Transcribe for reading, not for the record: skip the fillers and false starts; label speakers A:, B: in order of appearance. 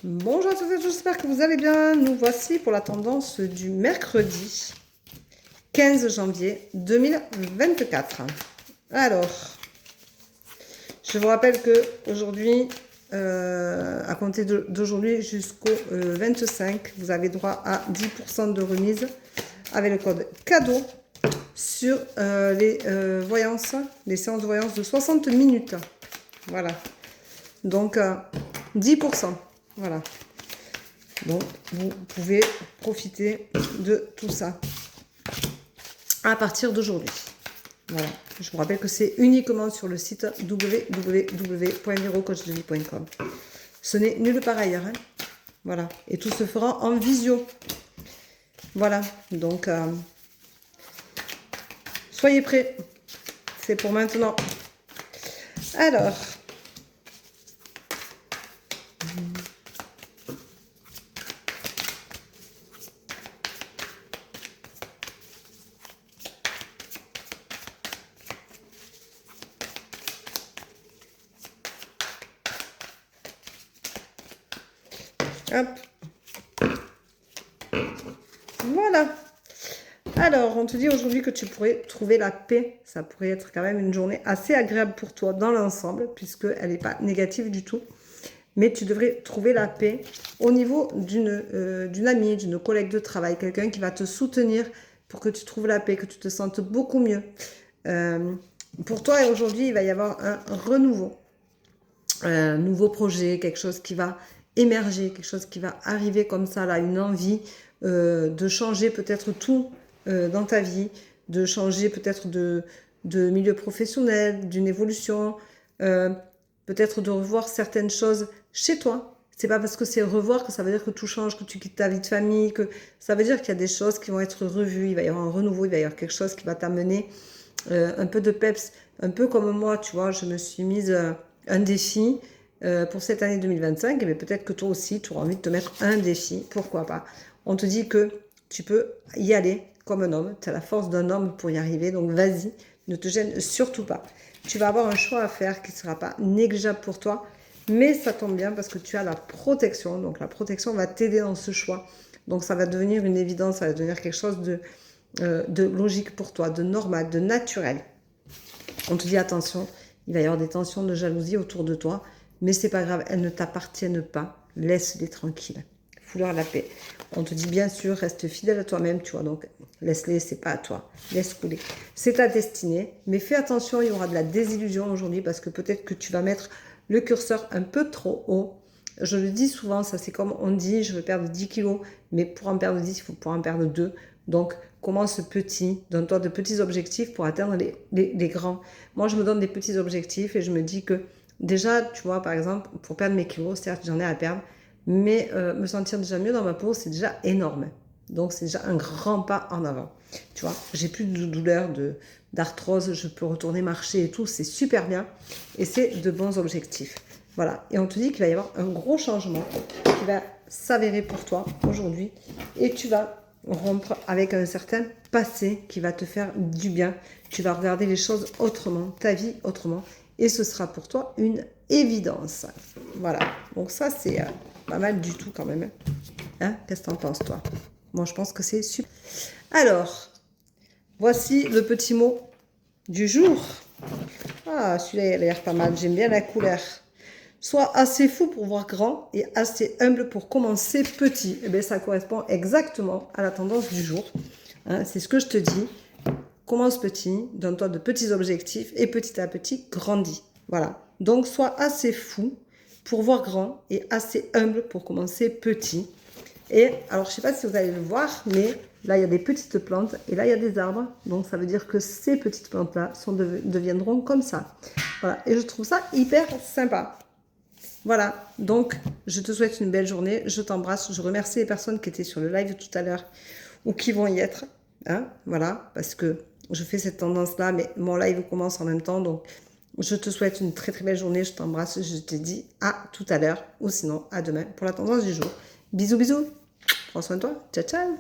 A: Bonjour à tous et à tous, j'espère que vous allez bien. Nous voici pour la tendance du mercredi 15 janvier 2024. Alors, je vous rappelle que aujourd'hui, à compter d'aujourd'hui jusqu'au 25, vous avez droit à 10% de remise avec le code cadeau sur les voyances, les séances de voyance de 60 minutes. Voilà. Donc, 10%. Voilà. Donc, vous pouvez profiter de tout ça à partir d'aujourd'hui. Voilà. Je vous rappelle que c'est uniquement sur le site www.virocoachdevie.com. Ce n'est nulle part ailleurs. Hein. Voilà. Et tout se fera en visio. Voilà. Donc, soyez prêts. C'est pour maintenant. Alors. Hop. Voilà. Alors, on te dit aujourd'hui que tu pourrais trouver la paix. Ça pourrait être quand même une journée assez agréable pour toi dans l'ensemble, puisqu'elle n'est pas négative du tout. Mais tu devrais trouver la paix au niveau d'une amie, d'une collègue de travail, quelqu'un qui va te soutenir pour que tu trouves la paix, que tu te sentes beaucoup mieux. Pour toi, aujourd'hui, il va y avoir un renouveau, un nouveau projet, quelque chose qui va émerger, quelque chose qui va arriver comme ça, là, une envie de changer peut-être tout dans ta vie, de changer peut-être de milieu professionnel, d'une évolution, peut-être de revoir certaines choses chez toi. C'est pas parce que c'est revoir que ça veut dire que tout change, que tu quittes ta vie de famille, que ça veut dire qu'il y a des choses qui vont être revues, il va y avoir un renouveau, il va y avoir quelque chose qui va t'amener un peu de peps, un peu comme moi, tu vois, je me suis mise un défi pour cette année 2025, et peut-être que toi aussi, tu auras envie de te mettre un défi, pourquoi pas. On te dit que tu peux y aller comme un homme, tu as la force d'un homme pour y arriver, donc vas-y, ne te gêne surtout pas. Tu vas avoir un choix à faire qui ne sera pas négligeable pour toi, mais ça tombe bien parce que tu as la protection, donc la protection va t'aider dans ce choix. Donc ça va devenir une évidence, ça va devenir quelque chose de logique pour toi, de normal, de naturel. On te dit attention, il va y avoir des tensions de jalousie autour de toi, mais c'est pas grave, elles ne t'appartiennent pas, laisse-les tranquilles, fous-leur la paix. On te dit bien sûr, reste fidèle à toi-même, tu vois, donc laisse-les, c'est pas à toi, laisse couler. C'est ta destinée, mais fais attention, il y aura de la désillusion aujourd'hui parce que peut-être que tu vas mettre le curseur un peu trop haut. Je le dis souvent, ça c'est comme on dit, je veux perdre 10 kilos, mais pour en perdre 10, il faut pour en perdre 2. Donc, commence petit, donne-toi de petits objectifs pour atteindre les grands. Moi, je me donne des petits objectifs et je me dis que déjà, tu vois, par exemple, pour perdre mes kilos, certes, j'en ai à perdre, mais me sentir déjà mieux dans ma peau, c'est déjà énorme. Donc, c'est déjà un grand pas en avant. Tu vois, j'ai plus de douleur, d'arthrose, je peux retourner marcher et tout, c'est super bien. Et c'est de bons objectifs. Voilà, et on te dit qu'il va y avoir un gros changement qui va s'avérer pour toi aujourd'hui. Et tu vas rompre avec un certain passé qui va te faire du bien. Tu vas regarder les choses autrement, ta vie autrement. Et ce sera pour toi une évidence. Voilà, donc ça c'est pas mal du tout quand même. Hein, qu'est-ce que t'en penses toi? Moi je pense que c'est super. Alors, voici le petit mot du jour. Ah, celui-là il a l'air pas mal, j'aime bien la couleur. Sois assez fou pour voir grand et assez humble pour commencer petit. Eh bien, ça correspond exactement à la tendance du jour. Hein, c'est ce que je te dis. Commence petit, donne-toi de petits objectifs et petit à petit, grandis. Voilà. Donc, sois assez fou pour voir grand et assez humble pour commencer petit. Et alors, je ne sais pas si vous allez le voir, mais là, il y a des petites plantes et là, il y a des arbres. Donc, ça veut dire que ces petites plantes-là deviendront comme ça. Voilà. Et je trouve ça hyper sympa. Voilà, donc je te souhaite une belle journée, je t'embrasse, je remercie les personnes qui étaient sur le live tout à l'heure ou qui vont y être, hein, voilà, parce que je fais cette tendance-là, mais mon live commence en même temps, donc je te souhaite une très très belle journée, je t'embrasse, je te dis à tout à l'heure, ou sinon à demain pour la tendance du jour. Bisous bisous, prends soin de toi, ciao ciao.